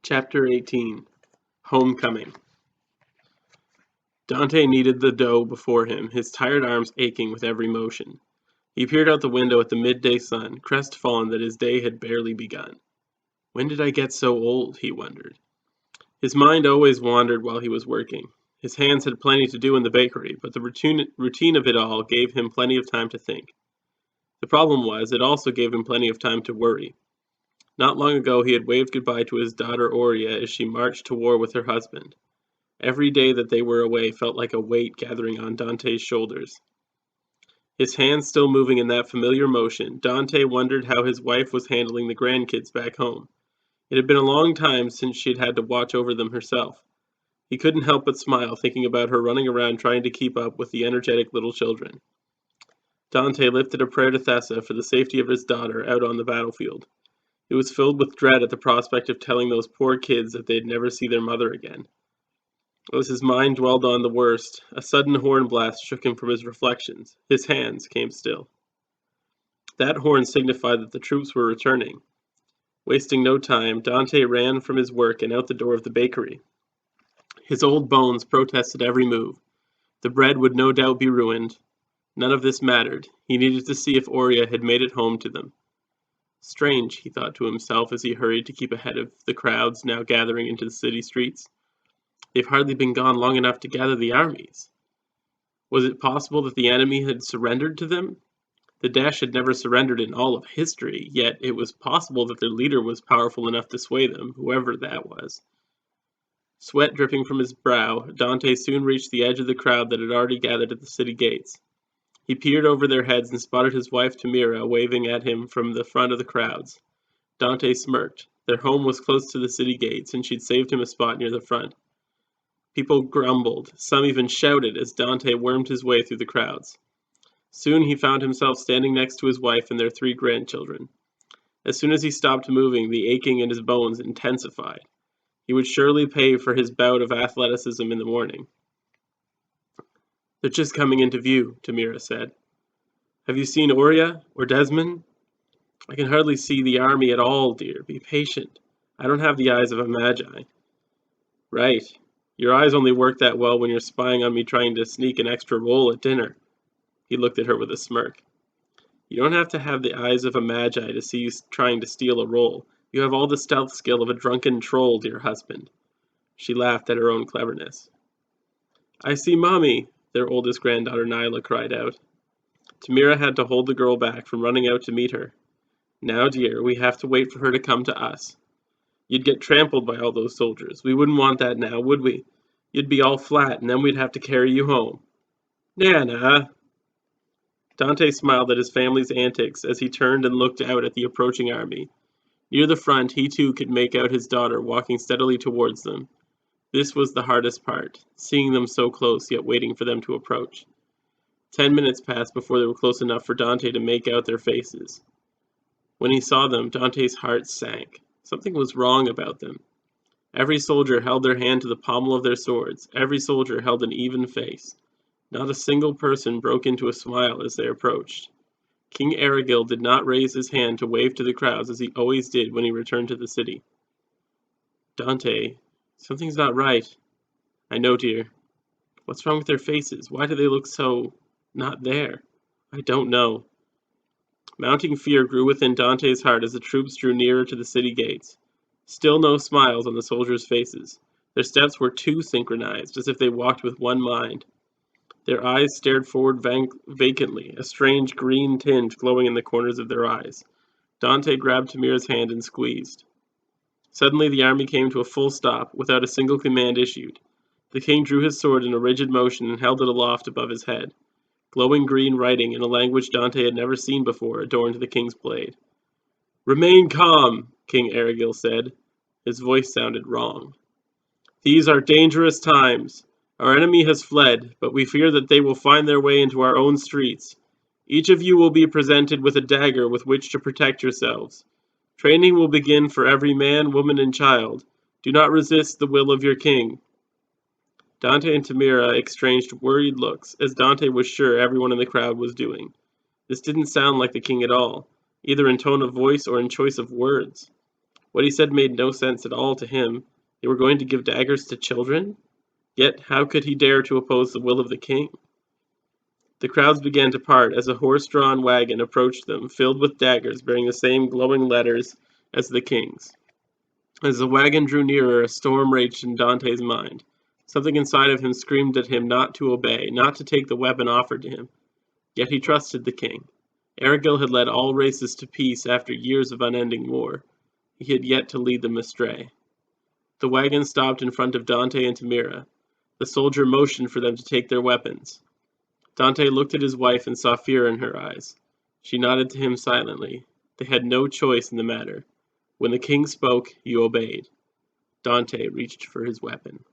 Chapter 18 Homecoming. Dante kneaded the dough before him, his tired arms aching with every motion. He peered out the window at the midday sun, crestfallen that his day had barely begun. When did I get so old? He wondered. His mind always wandered while he was working. His hands had plenty to do in the bakery, but the routine of it all gave him plenty of time to think. The problem was, it also gave him plenty of time to worry. Not long ago he had waved goodbye to his daughter Aurea as she marched to war with her husband. Every day that they were away felt like a weight gathering on Dante's shoulders. His hands still moving in that familiar motion, Dante wondered how his wife was handling the grandkids back home. It had been a long time since she had had to watch over them herself. He couldn't help but smile thinking about her running around trying to keep up with the energetic little children. Dante lifted a prayer to Thessa for the safety of his daughter out on the battlefield. He was filled with dread at the prospect of telling those poor kids that they'd never see their mother again. As his mind dwelled on the worst, a sudden horn blast shook him from his reflections. His hands came still. That horn signified that the troops were returning. Wasting no time, Dante ran from his work and out the door of the bakery. His old bones protested every move. The bread would no doubt be ruined. None of this mattered. He needed to see if Aurea had made it home to them. Strange, he thought to himself as he hurried to keep ahead of the crowds now gathering into the city streets. They've hardly been gone long enough to gather the armies. Was it possible that the enemy had surrendered to them? The Dash had never surrendered in all of history, yet it was possible that their leader was powerful enough to sway them, whoever that was. Sweat dripping from his brow, Dante soon reached the edge of the crowd that had already gathered at the city gates. He peered over their heads and spotted his wife Tamira waving at him from the front of the crowds. Dante smirked. Their home was close to the city gates, and she'd saved him a spot near the front. People grumbled. Some even shouted as Dante wormed his way through the crowds. Soon he found himself standing next to his wife and their 3 grandchildren. As soon as he stopped moving, the aching in his bones intensified. He would surely pay for his bout of athleticism in the morning. They're just coming into view, Tamira said. Have you seen Aurea or Desmond? I can hardly see the army at all, dear. Be patient. I don't have the eyes of a magi. Right. Your eyes only work that well when you're spying on me trying to sneak an extra roll at dinner. He looked at her with a smirk. You don't have to have the eyes of a magi to see you trying to steal a roll. You have all the stealth skill of a drunken troll, dear husband. She laughed at her own cleverness. I see Mommy, their oldest granddaughter Nyla cried out. Tamira had to hold the girl back from running out to meet her. Now, dear, we have to wait for her to come to us. You'd get trampled by all those soldiers. We wouldn't want that now, would we? You'd be all flat, and then we'd have to carry you home. Nana! Dante smiled at his family's antics as he turned and looked out at the approaching army. Near the front, he too could make out his daughter walking steadily towards them. This was the hardest part, seeing them so close yet waiting for them to approach. 10 minutes passed before they were close enough for Dante to make out their faces. When he saw them, Dante's heart sank. Something was wrong about them. Every soldier held their hand to the pommel of their swords. Every soldier held an even face. Not a single person broke into a smile as they approached. King Erigil did not raise his hand to wave to the crowds as he always did when he returned to the city. Dante, something's not right. I know, dear. What's wrong with their faces? Why do they look so not there? I don't know. Mounting fear grew within Dante's heart as the troops drew nearer to the city gates. Still no smiles on the soldiers' faces. Their steps were too synchronized, as if they walked with one mind. Their eyes stared forward vacantly, a strange green tinge glowing in the corners of their eyes. Dante grabbed Tamira's hand and squeezed. Suddenly the army came to a full stop, without a single command issued. The king drew his sword in a rigid motion and held it aloft above his head. Glowing green writing in a language Dante had never seen before adorned the king's blade. Remain calm, King Erigil said. His voice sounded wrong. These are dangerous times. Our enemy has fled, but we fear that they will find their way into our own streets. Each of you will be presented with a dagger with which to protect yourselves. Training will begin for every man, woman, and child. Do not resist the will of your king. Dante and Tamira exchanged worried looks, as Dante was sure everyone in the crowd was doing. This didn't sound like the king at all, either in tone of voice or in choice of words. What he said made no sense at all to him. They were going to give daggers to children? Yet how could he dare to oppose the will of the king? The crowds began to part as a horse-drawn wagon approached them, filled with daggers bearing the same glowing letters as the king's. As the wagon drew nearer, a storm raged in Dante's mind. Something inside of him screamed at him not to obey, not to take the weapon offered to him. Yet he trusted the king. Erigil had led all races to peace after years of unending war. He had yet to lead them astray. The wagon stopped in front of Dante and Tamira. The soldier motioned for them to take their weapons. Dante looked at his wife and saw fear in her eyes. She nodded to him silently. They had no choice in the matter. When the king spoke, he obeyed. Dante reached for his weapon.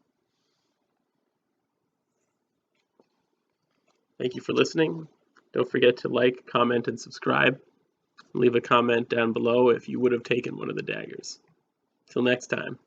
Thank you for listening. Don't forget to like, comment, and subscribe. Leave a comment down below if you would have taken one of the daggers. Till next time.